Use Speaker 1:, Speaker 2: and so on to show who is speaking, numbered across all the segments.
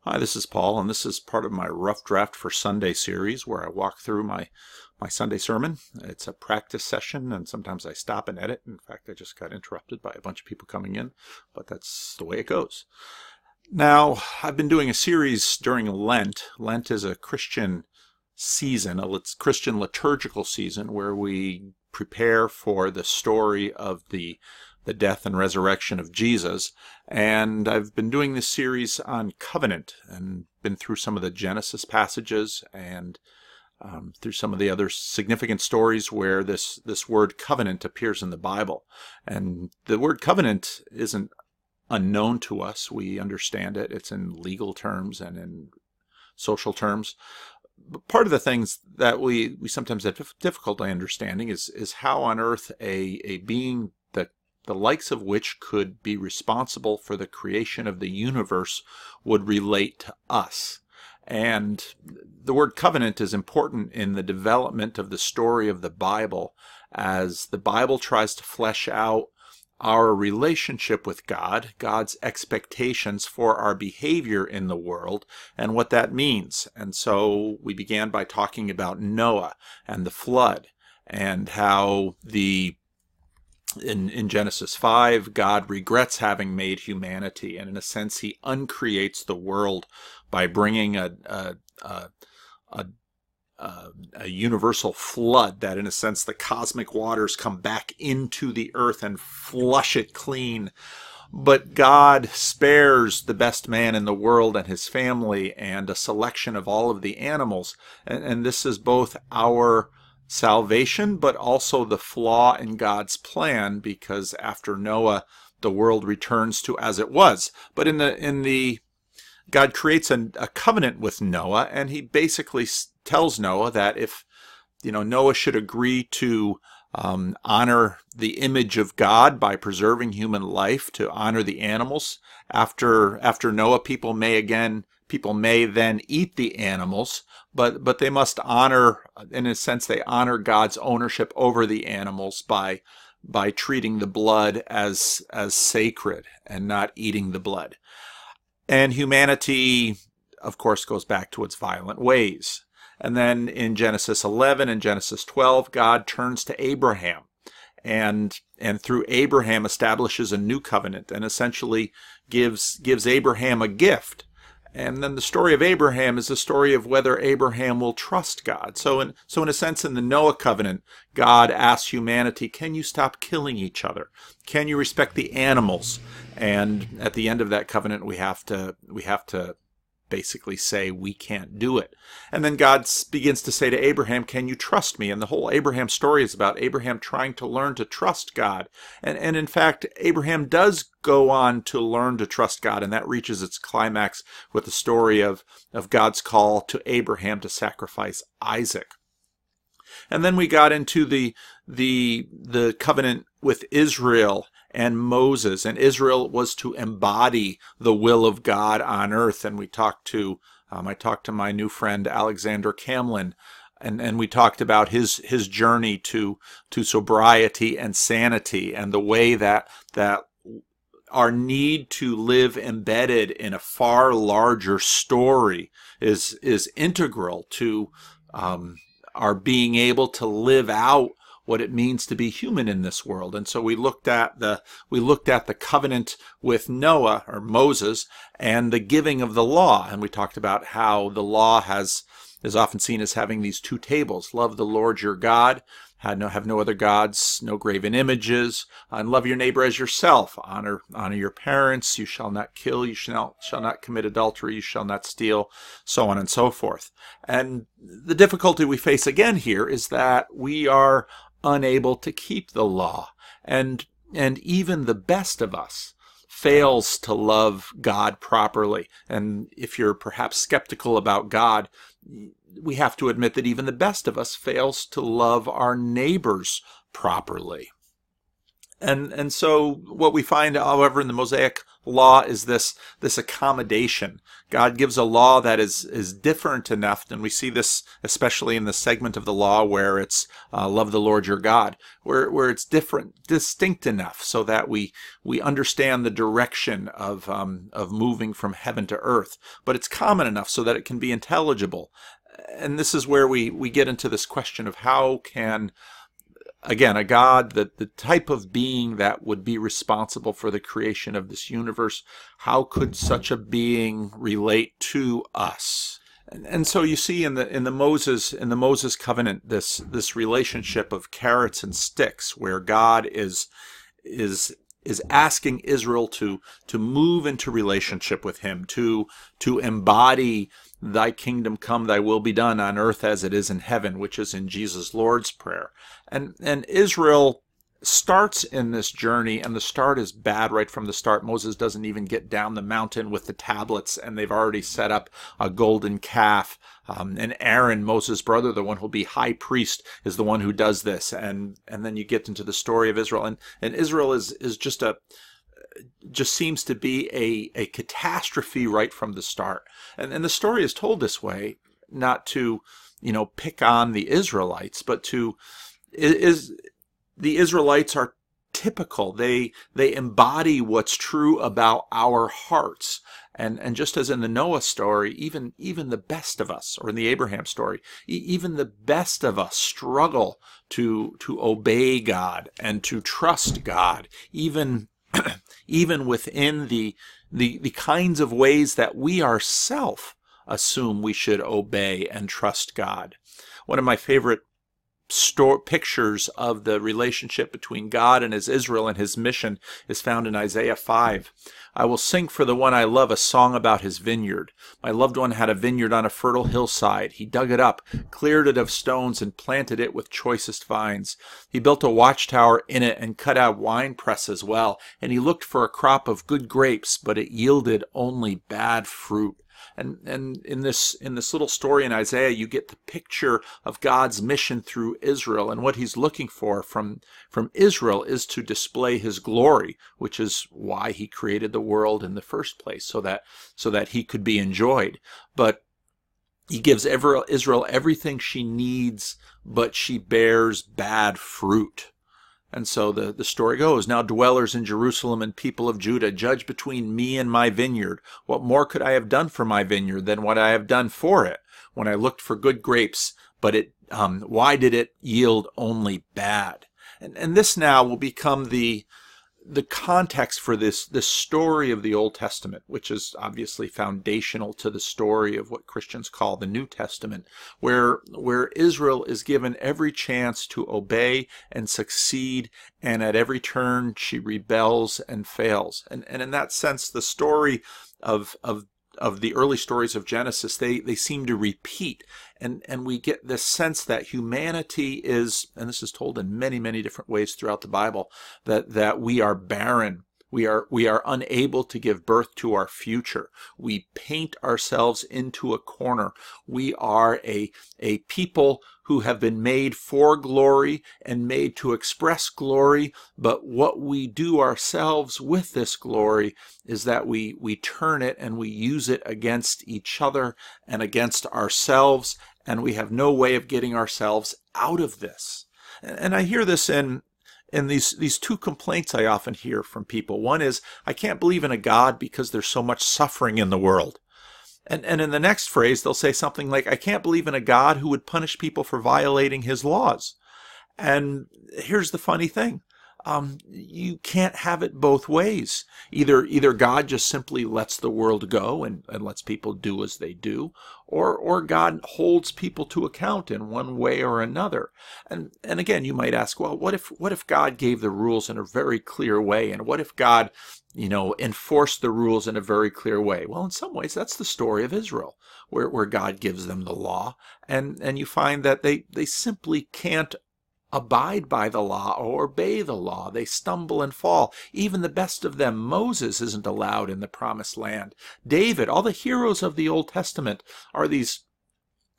Speaker 1: Hi, this is Paul, and this is part of my Rough Draft for Sunday series where I walk through my Sunday sermon. It's a practice session, and sometimes I stop and edit. In fact, I just got interrupted by a bunch of people coming in, but that's the way it goes. Now, I've been doing a series during Lent. Lent is a Christian season, a Christian liturgical season where we prepare for the story of the death and resurrection of Jesus. And I've been doing this series on covenant and been through some of the Genesis passages and through some of the other significant stories where this word covenant appears in the Bible. And the word covenant isn't unknown to us. We understand it. It's in legal terms and in social terms. But part of the things that we sometimes have difficulty understanding is how on earth a being the likes of which could be responsible for the creation of the universe would relate to us. And the word covenant is important in the development of the story of the Bible as the Bible tries to flesh out our relationship with God, God's expectations for our behavior in the world, and what that means. And so we began by talking about Noah and the flood and how in Genesis 5, God regrets having made humanity, and in a sense, he uncreates the world by bringing a universal flood that, in a sense, the cosmic waters come back into the earth and flush it clean. But God spares the best man in the world and his family and a selection of all of the animals. And this is both our salvation, but also the flaw in God's plan, because after Noah, the world returns to as it was. But God creates a covenant with Noah, and he basically tells Noah that if Noah should agree to honor the image of God by preserving human life, to honor the animals after Noah, people may then eat the animals, but they must honor, in a sense, they honor God's ownership over the animals by treating the blood as sacred and not eating the blood. And humanity, of course, goes back to its violent ways. And then in Genesis 11 and Genesis 12, God turns to Abraham and through Abraham establishes a new covenant and essentially gives Abraham a gift. And then the story of Abraham is the story of whether Abraham will trust God. So in a sense, in the Noah covenant, God asks humanity, can you stop killing each other? Can you respect the animals? And at the end of that covenant, we have to basically say we can't do it. And then God begins to say to Abraham, can you trust me? And the whole Abraham story is about Abraham trying to learn to trust God. And in fact, Abraham does go on to learn to trust God, and that reaches its climax with the story of God's call to Abraham to sacrifice Isaac. And then we got into the covenant with Israel and Moses, and Israel was to embody the will of God on earth. And we talked to I talked to my new friend Alexander Camlin, and we talked about his journey to sobriety and sanity, and the way that our need to live embedded in a far larger story is integral to our being able to live out what it means to be human in this world. And so we looked at the covenant with Noah or Moses and the giving of the law, and we talked about how the law is often seen as having these two tables: love the Lord your God, have no other gods, no graven images, and love your neighbor as yourself. Honor your parents. You shall not kill. You shall not commit adultery. You shall not steal. So on and so forth. And the difficulty we face again here is that we are unable to keep the law, and even the best of us fails to love God properly. And if you're perhaps skeptical about God, we have to admit that even the best of us fails to love our neighbors properly. And so what we find, however, in the Mosaic law is this accommodation. God gives a law that is different enough, and we see this especially in the segment of the law where it's love the Lord your God, where it's distinct enough so that we understand the direction of moving from heaven to earth, but it's common enough so that it can be intelligible. And this is where we get into this question of how can, again, a God, the type of being that would be responsible for the creation of this universe, how could such a being relate to us? And so you see in the Moses covenant this relationship of carrots and sticks, where God is asking Israel to move into relationship with him, to embody thy kingdom come, thy will be done on earth as it is in heaven, which is in Jesus Lord's Prayer. And Israel starts in this journey, and the start is bad right from the start. Moses doesn't even get down the mountain with the tablets, and they've already set up a golden calf. And Aaron, Moses' brother, the one who'll be high priest, is the one who does this. And then you get into the story of Israel, and Israel is just seems to be a catastrophe right from the start. And the story is told this way, not to pick on the Israelites, but the Israelites are typical. They embody what's true about our hearts. And just as in the Noah story, even the best of us, or in the Abraham story, even the best of us struggle to obey God and to trust God, even within the kinds of ways that we ourselves assume we should obey and trust God. One of my favorite pictures of the relationship between God and his Israel and his mission is found in Isaiah 5. I will sing for the one I love a song about his vineyard. My loved one had a vineyard on a fertile hillside. He dug it up, cleared it of stones, and planted it with choicest vines. He built a watchtower in it and cut out wine presses well, and he looked for a crop of good grapes, but it yielded only bad fruit. And in this little story in Isaiah, you get the picture of God's mission through Israel, and what he's looking for from Israel is to display his glory, which is why he created the world in the first place, so that he could be enjoyed. But he gives Israel everything she needs, but she bears bad fruit. And so the story goes, now dwellers in Jerusalem and people of Judah, judge between me and my vineyard. What more could I have done for my vineyard than what I have done for it when I looked for good grapes, but why did it yield only bad? And this now will become the context for this story of the Old Testament, which is obviously foundational to the story of what Christians call the New Testament, where Israel is given every chance to obey and succeed, and at every turn she rebels and fails. And in that sense, the story of the early stories of Genesis, they seem to repeat, and we get this sense that humanity is, and this is told in many, many different ways throughout the Bible, that we are barren. We are unable to give birth to our future. We paint ourselves into a corner. We are a people who have been made for glory and made to express glory, but what we do ourselves with this glory is that we turn it and we use it against each other and against ourselves, and we have no way of getting ourselves out of this. And I hear this in these two complaints I often hear from people. One is, I can't believe in a God because there's so much suffering in the world. And in the next phrase, they'll say something like, I can't believe in a God who would punish people for violating his laws. And here's the funny thing. You can't have it both ways. Either God just simply lets the world go and lets people do as they do, or God holds people to account in one way or another. And again, you might ask, well, what if God gave the rules in a very clear way? And what if God, enforced the rules in a very clear way? Well, in some ways, that's the story of Israel, where God gives them the law, and you find that they simply can't abide by the law or obey the law. They stumble and fall. Even the best of them, Moses, isn't allowed in the promised land. David, all the heroes of the Old Testament are these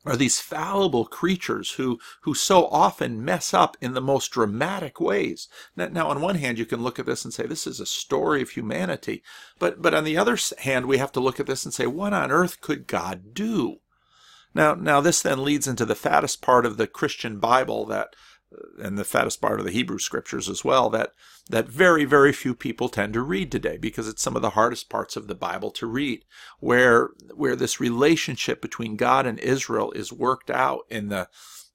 Speaker 1: are these fallible creatures who so often mess up in the most dramatic ways. Now, on one hand, you can look at this and say, this is a story of humanity. But on the other hand, we have to look at this and say, what on earth could God do? Now this then leads into the fattest part of the Christian Bible, and the fattest part of the Hebrew Scriptures as well, that very, very few people tend to read today, because it's some of the hardest parts of the Bible to read, where this relationship between God and Israel is worked out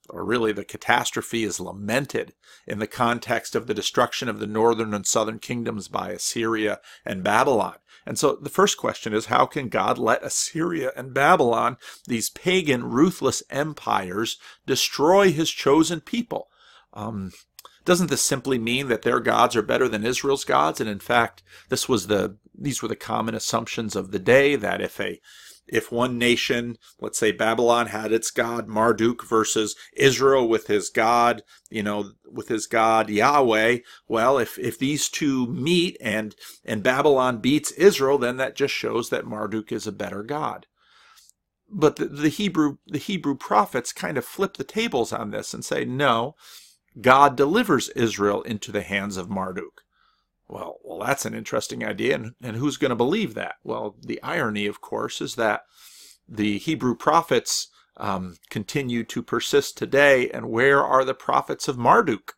Speaker 1: or really the catastrophe is lamented in the context of the destruction of the northern and southern kingdoms by Assyria and Babylon. And so the first question is, how can God let Assyria and Babylon, these pagan, ruthless empires, destroy his chosen people? Doesn't this simply mean that their gods are better than Israel's gods? And in fact, these were the common assumptions of the day, that if one nation, let's say Babylon, had its god Marduk versus Israel with his god, Yahweh, well, if these two meet and Babylon beats Israel, then that just shows that Marduk is a better god. But the Hebrew prophets kind of flip the tables on this and say, no, God delivers Israel into the hands of Marduk. Well, that's an interesting idea, and who's going to believe that? Well, the irony, of course, is that the Hebrew prophets continue to persist today, and where are the prophets of Marduk?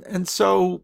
Speaker 1: And so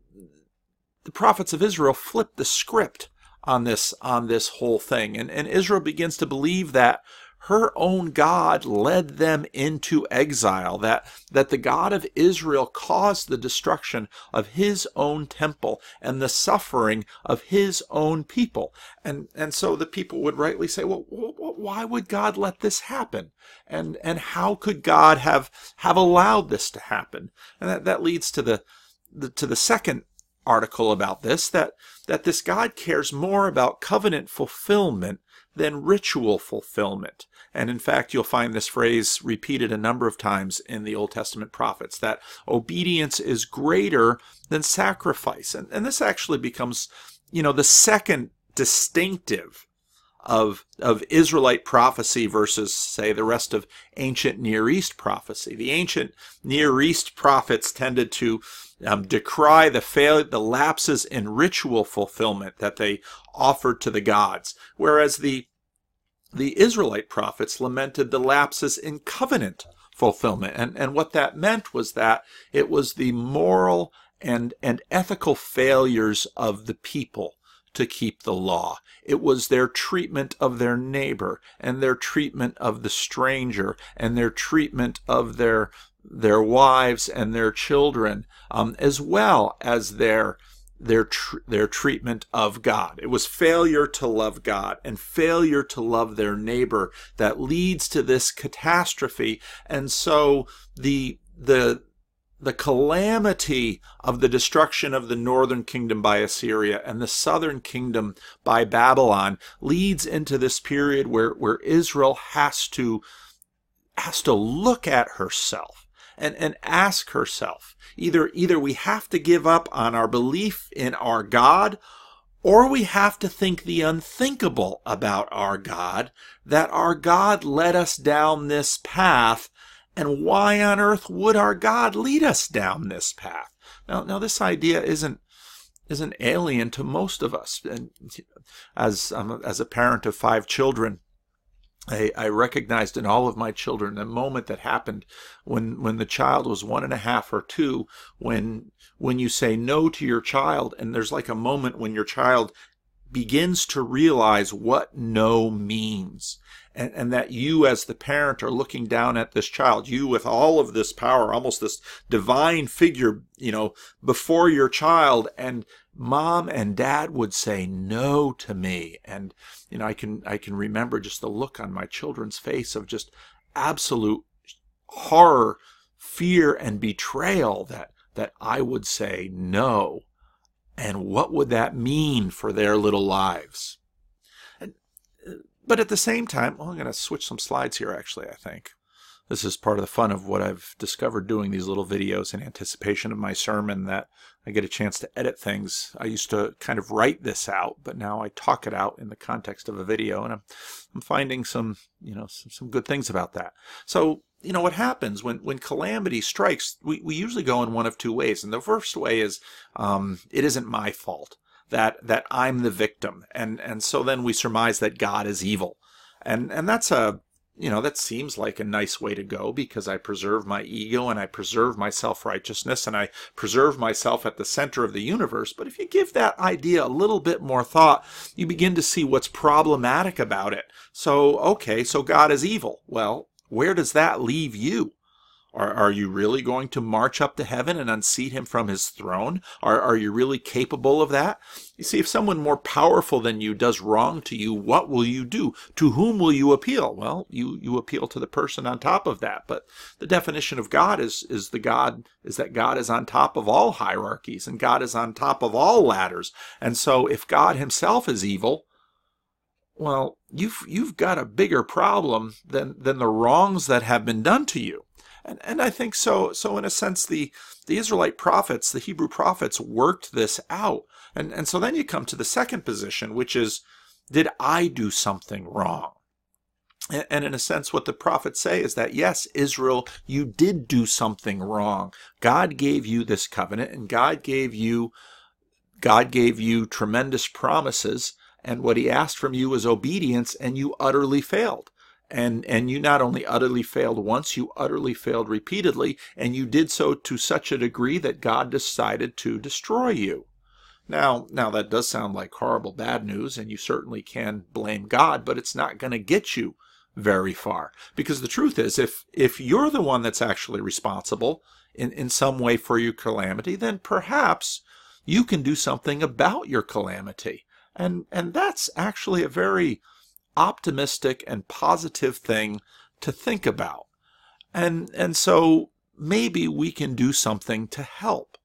Speaker 1: the prophets of Israel flip the script on this whole thing, and Israel begins to believe that her own God led them into exile, that the God of Israel caused the destruction of his own temple and the suffering of his own people. And so the people would rightly say, well, why would God let this happen? And how could God have allowed this to happen? And that leads to the second article about this, that this God cares more about covenant fulfillment than ritual fulfillment. And in fact, you'll find this phrase repeated a number of times in the Old Testament prophets, that obedience is greater than sacrifice. And this actually becomes, the second distinctive of Israelite prophecy versus, say, the rest of ancient Near East prophecy. The ancient Near East prophets tended to decry the lapses in ritual fulfillment that they offered to the gods, whereas the Israelite prophets lamented the lapses in covenant fulfillment. And what that meant was that it was the moral and ethical failures of the people to keep the law. It was their treatment of their neighbor, and their treatment of the stranger, and their treatment of their wives and their children, as well as their treatment of God. It was failure to love God and failure to love their neighbor that leads to this catastrophe. And so the calamity of the destruction of the northern kingdom by Assyria and the southern kingdom by Babylon leads into this period where Israel has to look at herself and ask herself, either we have to give up on our belief in our God, or we have to think the unthinkable about our God, that our God led us down this path. And why on earth would our God lead us down this path? Now this idea isn't alien to most of us. And as a parent of 5 children, I recognized in all of my children the moment that happened when the child was 1.5 or 2, when you say no to your child, and there's like a moment when your child begins to realize what no means. And that you as the parent are looking down at this child, you with all of this power, almost this divine figure, before your child, and mom and dad would say no to me. And, I can remember just the look on my children's face of just absolute horror, fear, and betrayal that I would say no. And what would that mean for their little lives? But at the same time, I'm going to switch some slides here, actually, I think. This is part of the fun of what I've discovered doing these little videos in anticipation of my sermon, that I get a chance to edit things. I used to kind of write this out, but now I talk it out in the context of a video, and I'm finding some good things about that. So, what happens when calamity strikes, we usually go in one of two ways. And the first way is, it isn't my fault, that I'm the victim. And so then we surmise that God is evil. And that's that seems like a nice way to go, because I preserve my ego and I preserve my self-righteousness and I preserve myself at the center of the universe. But if you give that idea a little bit more thought, you begin to see what's problematic about it. So, okay, so God is evil. Well, where does that leave you? Are you really going to march up to heaven and unseat him from his throne? Are you really capable of that? You see, if someone more powerful than you does wrong to you, what will you do? To whom will you appeal? Well, you appeal to the person on top of that. But the definition of God is that God is on top of all hierarchies, and God is on top of all ladders. And so if God himself is evil, well, you've got a bigger problem than the wrongs that have been done to you. And I think so in a sense, the Israelite prophets, the Hebrew prophets, worked this out. And so then you come to the second position, which is, did I do something wrong? And in a sense, what the prophets say is that, yes, Israel, you did do something wrong. God gave you this covenant, and God gave you tremendous promises, and what he asked from you was obedience, and you utterly failed. And you not only utterly failed once, you utterly failed repeatedly, and you did so to such a degree that God decided to destroy you. Now that does sound like horrible bad news, and you certainly can blame God, but it's not going to get you very far. Because the truth is, if you're the one that's actually responsible in some way for your calamity, then perhaps you can do something about your calamity. And that's actually a very optimistic and positive thing to think about. And so maybe we can do something to help.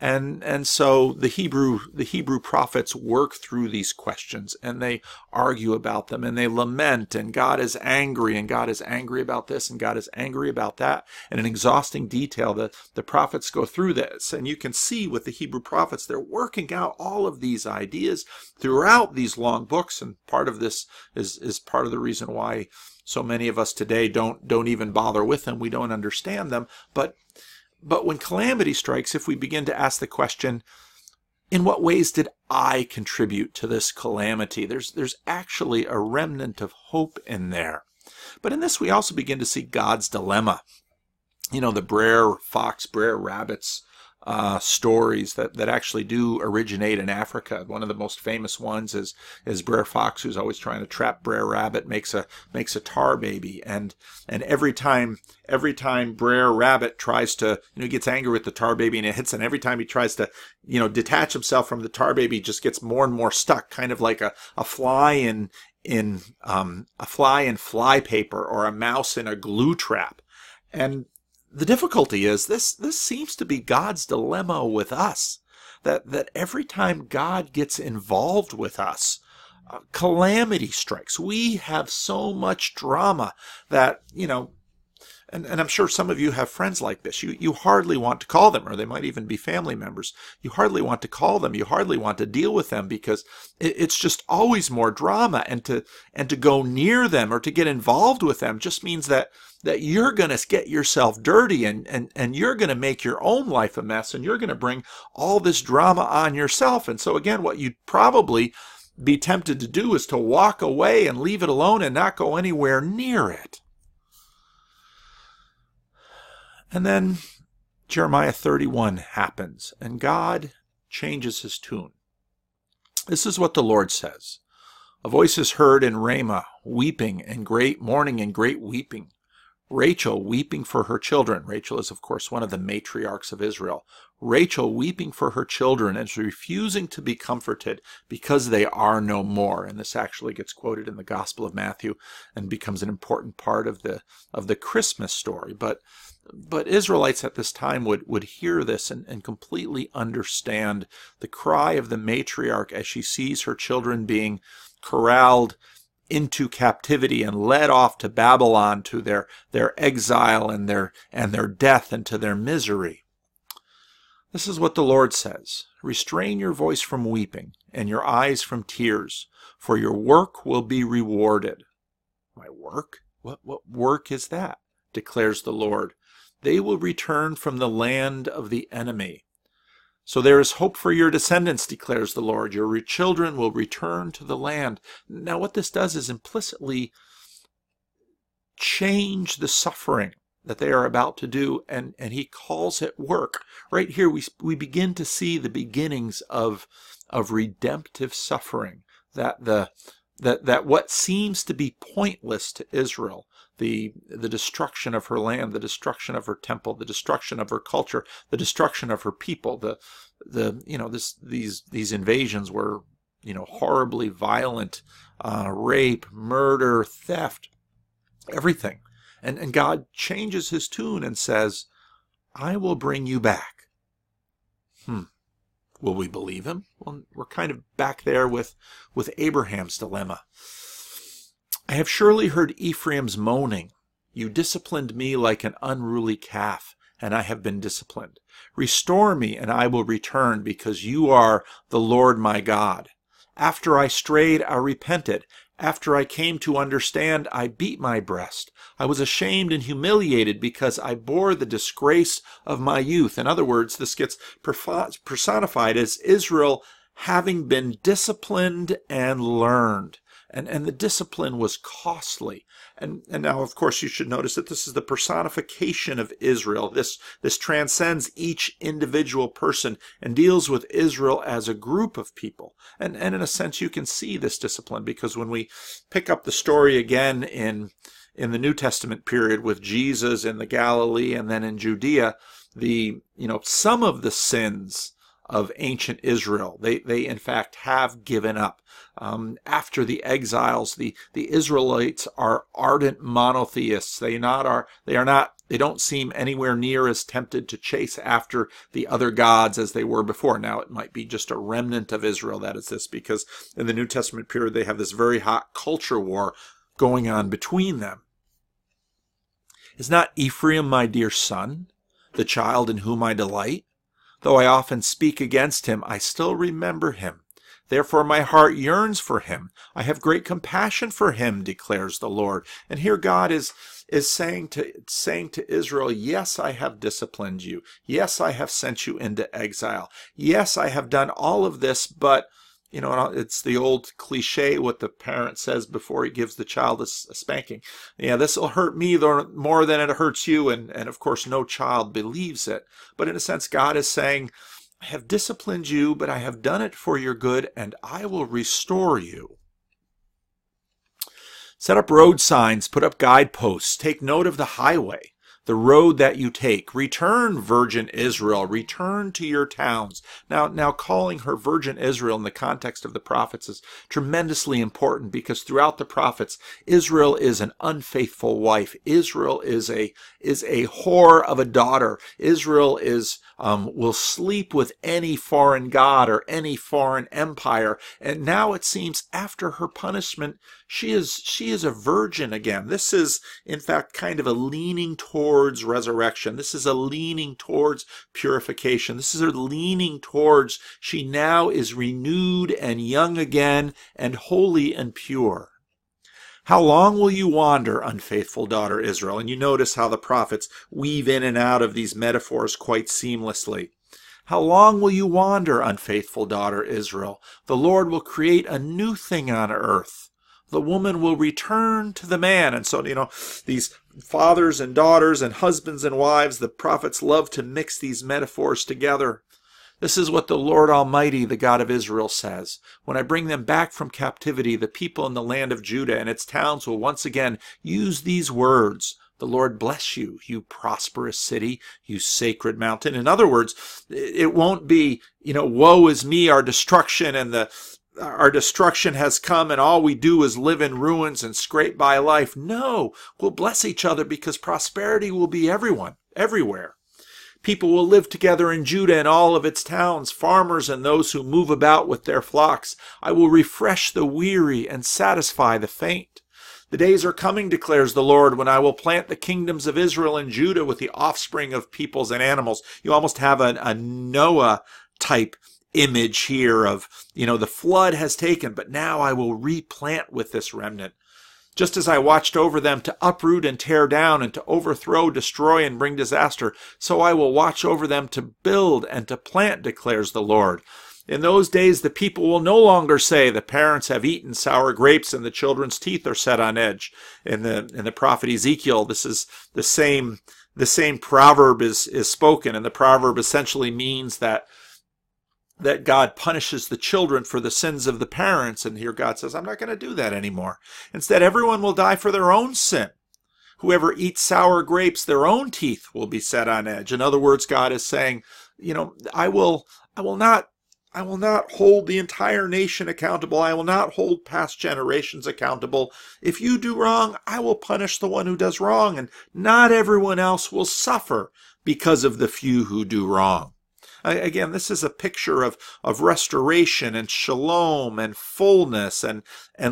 Speaker 1: And so the Hebrew prophets work through these questions, and they argue about them, and they lament, and God is angry, and God is angry about this, and God is angry about that. And in exhausting detail, the prophets go through this. And you can see with the Hebrew prophets, they're working out all of these ideas throughout these long books. And part of this is part of the reason why so many of us today don't even bother with them. We don't understand them. But when calamity strikes, if we begin to ask the question, in what ways did I contribute to this calamity? There's actually a remnant of hope in there. But in this, we also begin to see God's dilemma. The Brer Rabbit's stories that actually do originate in Africa. One of the most famous ones is Brer Fox, who's always trying to trap Brer Rabbit, makes a tar baby, and every time Brer Rabbit tries to, he gets angry with the tar baby and it hits, and every time he tries to, detach himself from the tar baby, he just gets more and more stuck, kind of like a fly in fly paper, or a mouse in a glue trap. And the difficulty is this seems to be God's dilemma with us, that every time God gets involved with us, calamity strikes. We have so much drama that, and I'm sure some of you have friends like this. You hardly want to call them, or they might even be family members. You hardly want to call them. You hardly want to deal with them, because it's just always more drama. And to go near them or to get involved with them just means that you're going to get yourself dirty, and you're going to make your own life a mess, and you're going to bring all this drama on yourself. And so again, what you'd probably be tempted to do is to walk away and leave it alone and not go anywhere near it. And then Jeremiah 31 happens, and God changes his tune. This is what the Lord says. A voice is heard in Ramah, weeping and great mourning and great weeping. Rachel weeping for her children. Rachel is, of course, one of the matriarchs of Israel. Rachel weeping for her children and refusing to be comforted because they are no more. And this actually gets quoted in the Gospel of Matthew and becomes an important part of the Christmas story. But Israelites at this time would hear this and completely understand the cry of the matriarch as she sees her children being corralled into captivity and led off to Babylon to their exile and their death and to their misery. This is what the Lord says: restrain your voice from weeping and your eyes from tears, for your work will be rewarded. My work? What work is that? Declares the Lord. They will return from the land of the enemy. So there is hope for your descendants, declares the Lord. Your children will return to the land. Now what this does is implicitly change the suffering that they are about to do, and he calls it work. Right here we begin to see the beginnings of redemptive suffering, that what seems to be pointless to Israel, the destruction of her land, the destruction of her temple, the destruction of her culture, the destruction of her people, these invasions were horribly violent, rape, murder, theft, everything. And God changes his tune and says, I will bring you back. Will we believe him? Well, we're kind of back there with Abraham's dilemma. I have surely heard Ephraim's moaning. You disciplined me like an unruly calf, and I have been disciplined. Restore me, and I will return, because you are the Lord my God. After I strayed, I repented. After I came to understand, I beat my breast. I was ashamed and humiliated because I bore the disgrace of my youth. In other words, this gets personified as Israel having been disciplined and learned. And the discipline was costly. And now, of course, you should notice that this is the personification of Israel. This transcends each individual person and deals with Israel as a group of people. And in a sense, you can see this discipline, because when we pick up the story again in the New Testament period with Jesus in the Galilee and then in Judea, some of the sins of ancient Israel, they in fact have given up. After the exiles, the Israelites are ardent monotheists. They don't seem anywhere near as tempted to chase after the other gods as they were before. Now, it might be just a remnant of Israel that is this, because in the New Testament period, they have this very hot culture war going on between them. Is not Ephraim my dear son, the child in whom I delight? Though I often speak against him, I still remember him. Therefore my heart yearns for him. I have great compassion for him, declares the Lord. And here God is saying to Israel, yes, I have disciplined you. Yes, I have sent you into exile. Yes, I have done all of this, but it's the old cliche what the parent says before he gives the child a spanking. Yeah, this will hurt me more than it hurts you. And of course, no child believes it. But in a sense, God is saying, I have disciplined you, but I have done it for your good, and I will restore you. Set up road signs, put up guideposts, take note of the highway, the road that you take. Return, virgin Israel, return to your towns. Now calling her virgin Israel in the context of the prophets is tremendously important, because throughout the prophets, Israel is an unfaithful wife. Israel is a whore of a daughter. Israel will sleep with any foreign god or any foreign empire. And now it seems after her punishment, she is a virgin again. This is, in fact, kind of a leaning towards resurrection. This is a leaning towards purification. This is a leaning towards she now is renewed and young again and holy and pure. How long will you wander, unfaithful daughter Israel? And you notice how the prophets weave in and out of these metaphors quite seamlessly. How long will you wander, unfaithful daughter Israel? The Lord will create a new thing on earth. The woman will return to the man. And so, these fathers and daughters and husbands and wives, the prophets love to mix these metaphors together. This is what the Lord Almighty, the God of Israel, says. When I bring them back from captivity, the people in the land of Judah and its towns will once again use these words. The Lord bless you, you prosperous city, you sacred mountain. In other words, it won't be, woe is me, our destruction, and our destruction has come and all we do is live in ruins and scrape by life. No, we'll bless each other because prosperity will be everywhere. People will live together in Judah and all of its towns, farmers and those who move about with their flocks. I will refresh the weary and satisfy the faint. The days are coming, declares the Lord, when I will plant the kingdoms of Israel and Judah with the offspring of peoples and animals. You almost have a Noah type image here of, the flood has taken, but now I will replant with this remnant. Just as I watched over them to uproot and tear down and to overthrow, destroy, and bring disaster, so I will watch over them to build and to plant, declares the Lord. In those days the people will no longer say, the parents have eaten sour grapes and the children's teeth are set on edge. In the prophet Ezekiel, this is the same proverb is spoken, and the proverb essentially means that God punishes the children for the sins of the parents. And here God says, I'm not going to do that anymore. Instead, everyone will die for their own sin. Whoever eats sour grapes, their own teeth will be set on edge. In other words, God is saying, I will not hold the entire nation accountable. I will not hold past generations accountable. If you do wrong, I will punish the one who does wrong, and not everyone else will suffer because of the few who do wrong. Again, this is a picture of restoration and shalom and fullness and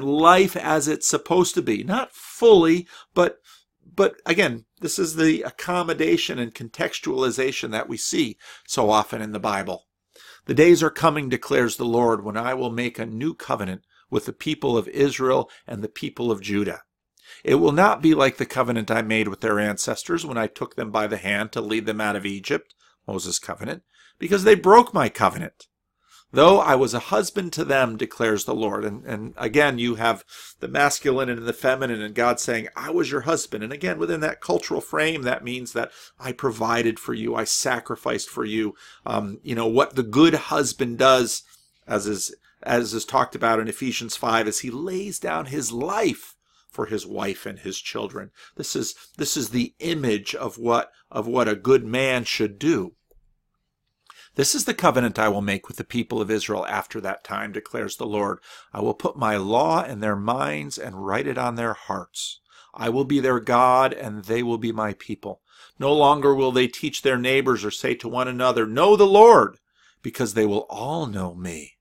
Speaker 1: life as it's supposed to be. Not fully, but again, this is the accommodation and contextualization that we see so often in the Bible. The days are coming, declares the Lord, when I will make a new covenant with the people of Israel and the people of Judah. It will not be like the covenant I made with their ancestors when I took them by the hand to lead them out of Egypt, Moses' covenant, because they broke my covenant. Though I was a husband to them, declares the Lord. And again, you have the masculine and the feminine, and God saying, I was your husband. And again, within that cultural frame, that means that I provided for you, I sacrificed for you. What the good husband does, as is talked about in Ephesians 5, is he lays down his life for his wife and his children. This is the image of what a good man should do. This is the covenant I will make with the people of Israel after that time, declares the Lord. I will put my law in their minds and write it on their hearts. I will be their God, and they will be my people. No longer will they teach their neighbors or say to one another, know the Lord, because they will all know me.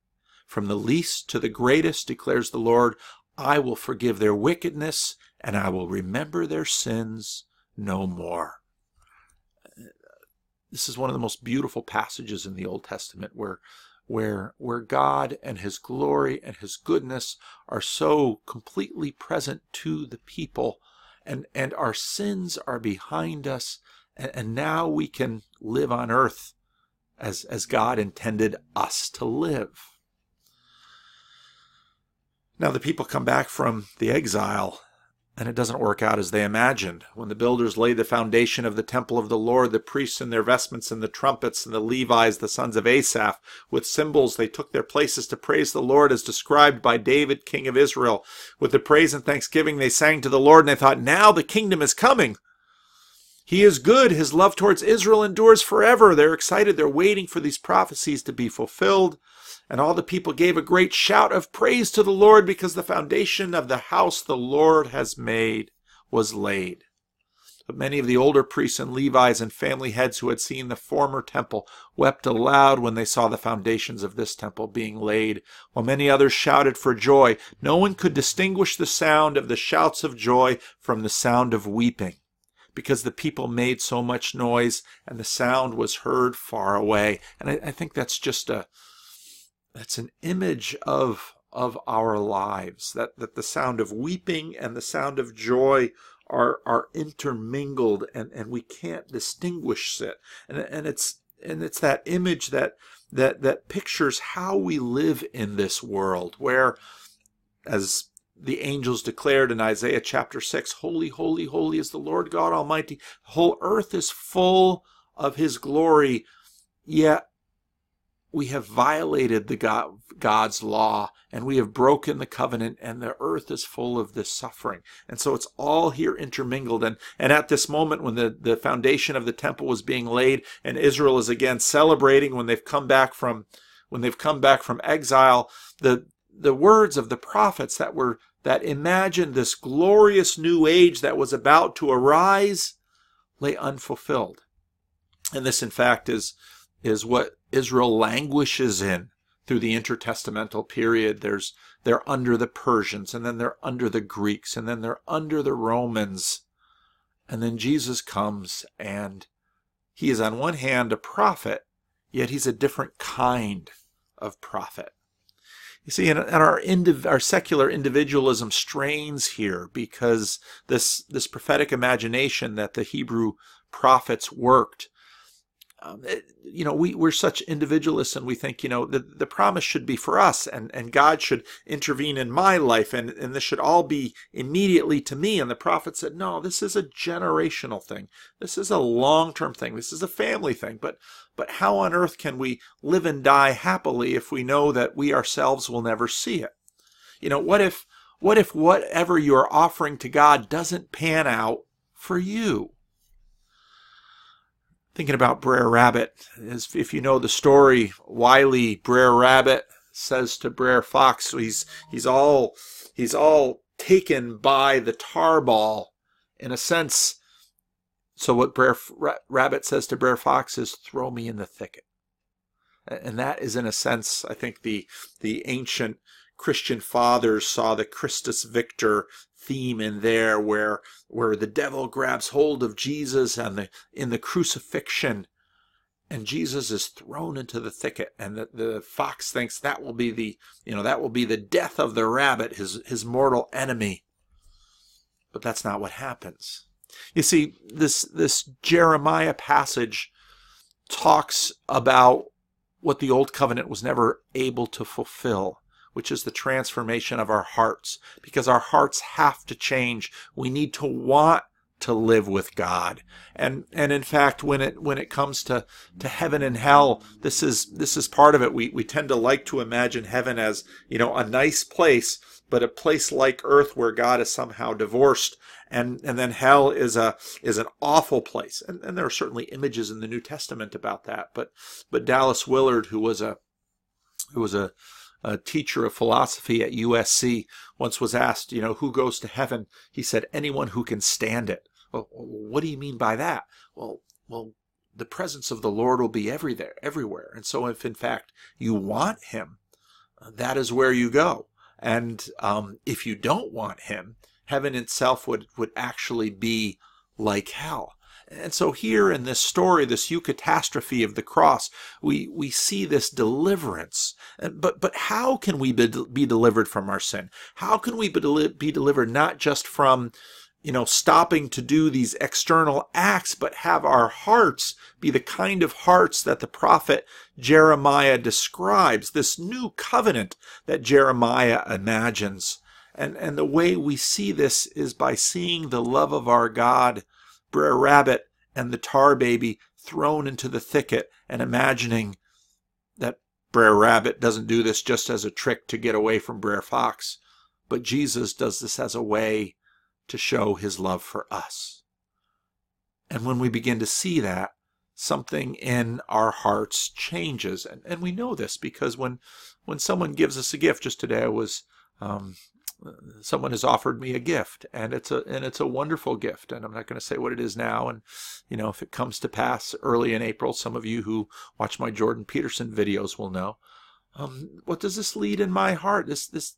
Speaker 1: From the least to the greatest, declares the Lord, I will forgive their wickedness, and I will remember their sins no more. This is one of the most beautiful passages in the Old Testament where God and his glory and his goodness are so completely present to the people, and our sins are behind us, and now we can live on earth as God intended us to live. Now the people come back from the exile, and it doesn't work out as they imagined. When the builders laid the foundation of the temple of the Lord, the priests in their vestments and the trumpets and the Levites, the sons of Asaph, with cymbals, they took their places to praise the Lord as described by David, king of Israel. With the praise and thanksgiving they sang to the Lord, and they thought, now the kingdom is coming. He is good. His love towards Israel endures forever. They're excited. They're waiting for these prophecies to be fulfilled. And all the people gave a great shout of praise to the Lord because the foundation of the house the Lord has made was laid. But many of the older priests and Levites and family heads who had seen the former temple wept aloud when they saw the foundations of this temple being laid, while many others shouted for joy. No one could distinguish the sound of the shouts of joy from the sound of weeping, because the people made so much noise and the sound was heard far away. And I think that's just that's an image of our lives, that the sound of weeping and the sound of joy are intermingled, and we can't distinguish it. And it's that image that pictures how we live in this world, where, as the angels declared in Isaiah chapter 6, holy, holy, holy is the Lord God Almighty. The whole earth is full of his glory, yet we have violated God's law, and we have broken the covenant, and the earth is full of this suffering. And so it's all here intermingled. And at this moment, when the foundation of the temple was being laid, and Israel is again celebrating when they've come back from exile, the words of the prophets that imagined this glorious new age that was about to arise lay unfulfilled. And this, in fact, is what Israel languishes in through the intertestamental period. They're under the Persians, and then they're under the Greeks, and then they're under the Romans. And then Jesus comes, and he is on one hand a prophet, yet he's a different kind of prophet. You see, and our secular individualism strains here because this prophetic imagination that the Hebrew prophets worked, we're such individualists, and we think, the promise should be for us, and God should intervene in my life, and this should all be immediately to me. And the prophet said, no, this is a generational thing. This is a long-term thing. This is a family thing. But how on earth can we live and die happily if we know that we ourselves will never see it? What if whatever you're offering to God doesn't pan out for you? Thinking about Brer Rabbit, if you know the story, wily Brer Rabbit says to Brer Fox, he's all taken by the tarball, in a sense. So what Brer Rabbit says to Brer Fox is, throw me in the thicket. And that is, in a sense, I think the ancient Christian fathers saw the Christus Victor theme in there, where the devil grabs hold of Jesus and in the crucifixion, and Jesus is thrown into the thicket, and the fox thinks that will be the death of the rabbit, his mortal enemy. But that's not what happens. You see, this Jeremiah passage talks about what the old covenant was never able to fulfill, which is the transformation of our hearts, because our hearts have to change. We need to want to live with God. And in fact, when it comes to heaven and hell, this is part of it. We tend to like to imagine heaven as, a nice place, but a place like earth where God is somehow divorced, and then hell is an awful place. And there are certainly images in the New Testament about that. But Dallas Willard, who was a teacher of philosophy at USC, once was asked, who goes to heaven? He said, anyone who can stand it. Well, what do you mean by that? Well, the presence of the Lord will be everywhere. And so if in fact you want him, that is where you go. And if you don't want him, heaven itself would actually be like hell. And so here in this story, this eucatastrophe of the cross, we see this deliverance. But how can we be delivered from our sin? How can we be delivered not just from, stopping to do these external acts, but have our hearts be the kind of hearts that the prophet Jeremiah describes, this new covenant that Jeremiah imagines. And the way we see this is by seeing the love of our God, Brer Rabbit and the tar baby thrown into the thicket, and imagining that Brer Rabbit doesn't do this just as a trick to get away from Brer Fox, but Jesus does this as a way to show his love for us. And when we begin to see that, something in our hearts changes. And we know this because when someone gives us a gift, just today someone has offered me a gift, and it's a wonderful gift, and I'm not going to say what it is now. And if it comes to pass early in April, some of you who watch my Jordan Peterson videos will know. What does this lead in my heart? This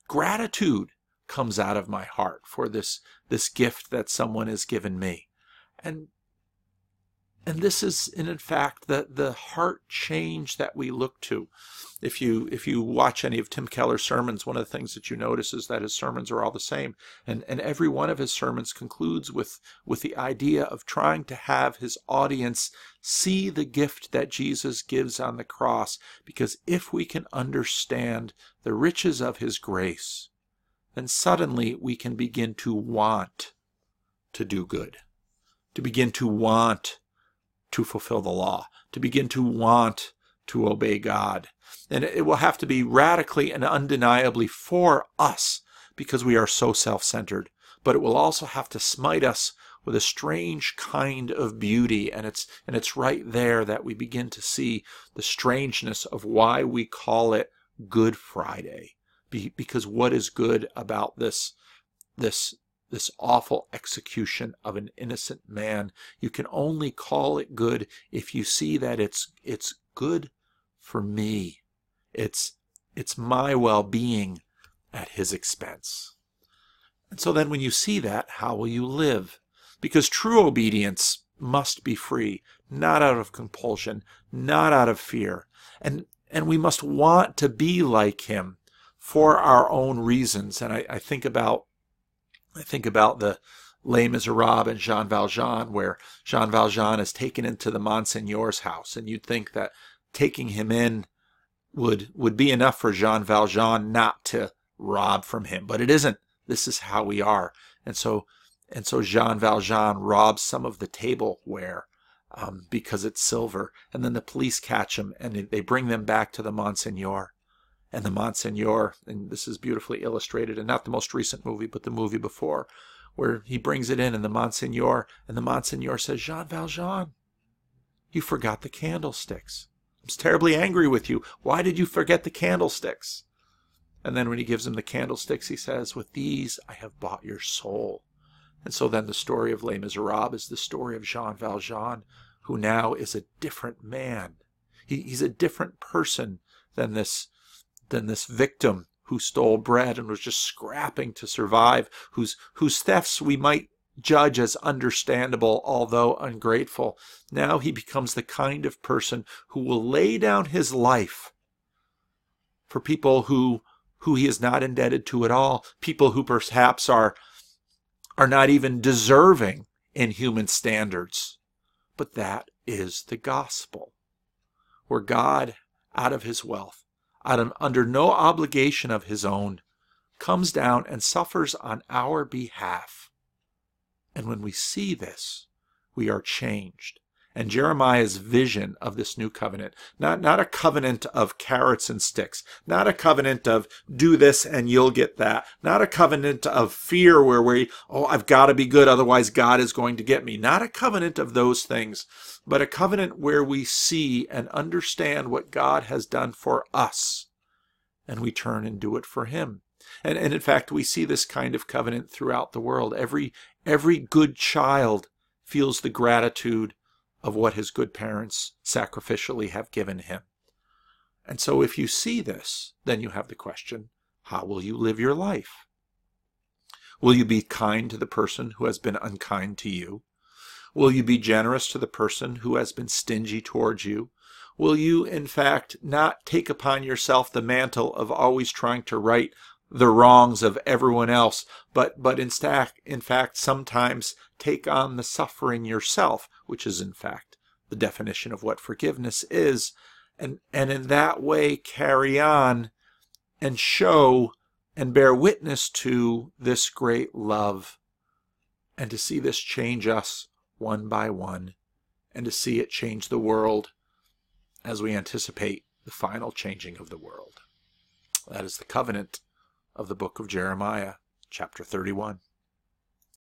Speaker 1: gratitude comes out of my heart for this gift that someone has given me, and this is in fact the heart change that we look to. If you watch any of Tim Keller's sermons, one of the things that you notice is that his sermons are all the same, and every one of his sermons concludes with the idea of trying to have his audience see the gift that Jesus gives on the cross, because if we can understand the riches of his grace, then suddenly we can begin to want to do good, to begin to want to fulfill the law, to begin to want to obey God. And it will have to be radically and undeniably for us, because we are so self-centered. But it will also have to smite us with a strange kind of beauty, and it's right there that we begin to see the strangeness of why we call it Good Friday. Because what is good about this this awful execution of an innocent man. You can only call it good if you see that it's good for me. It's my well-being at his expense. And so then when you see that, how will you live? Because true obedience must be free, not out of compulsion, not out of fear. And we must want to be like him for our own reasons. And I think about the Les Miserables and Jean Valjean, where Jean Valjean is taken into the Monseigneur's house, and you'd think that taking him in would be enough for Jean Valjean not to rob from him, but it isn't. This is how we are. And so Jean Valjean robs some of the tableware because it's silver, and then the police catch him and they bring them back to the Monseigneur. And the Monseigneur, and this is beautifully illustrated, and not the most recent movie, but the movie before, where he brings it in, and the Monseigneur says, Jean Valjean, you forgot the candlesticks. I'm terribly angry with you. Why did you forget the candlesticks? And then when he gives him the candlesticks, he says, with these I have bought your soul. And so then the story of Les Miserables is the story of Jean Valjean, who now is a different man. He's a different person than this victim who stole bread and was just scrapping to survive, whose thefts we might judge as understandable, although ungrateful. Now he becomes the kind of person who will lay down his life for people who he is not indebted to at all, people who perhaps are not even deserving in human standards. But that is the gospel, where God, out of his wealth, under no obligation of his own, comes down and suffers on our behalf. And when we see this, we are changed. And Jeremiah's vision of this new covenant, not a covenant of carrots and sticks, not a covenant of do this and you'll get that, not a covenant of fear where I've got to be good, otherwise God is going to get me, not a covenant of those things, but a covenant where we see and understand what God has done for us, and we turn and do it for him. And in fact, we see this kind of covenant throughout the world. Every good child feels the gratitude of what his good parents sacrificially have given him. And so if you see this, then you have the question, how will you live your life? Will you be kind to the person who has been unkind to you? Will you be generous to the person who has been stingy towards you? Will you, in fact, not take upon yourself the mantle of always trying to right the wrongs of everyone else, but in fact, sometimes take on the suffering yourself, which is in fact the definition of what forgiveness is, and in that way carry on and show and bear witness to this great love, and to see this change us one by one, and to see it change the world as we anticipate the final changing of the world. That is the covenant of the book of Jeremiah, chapter 31.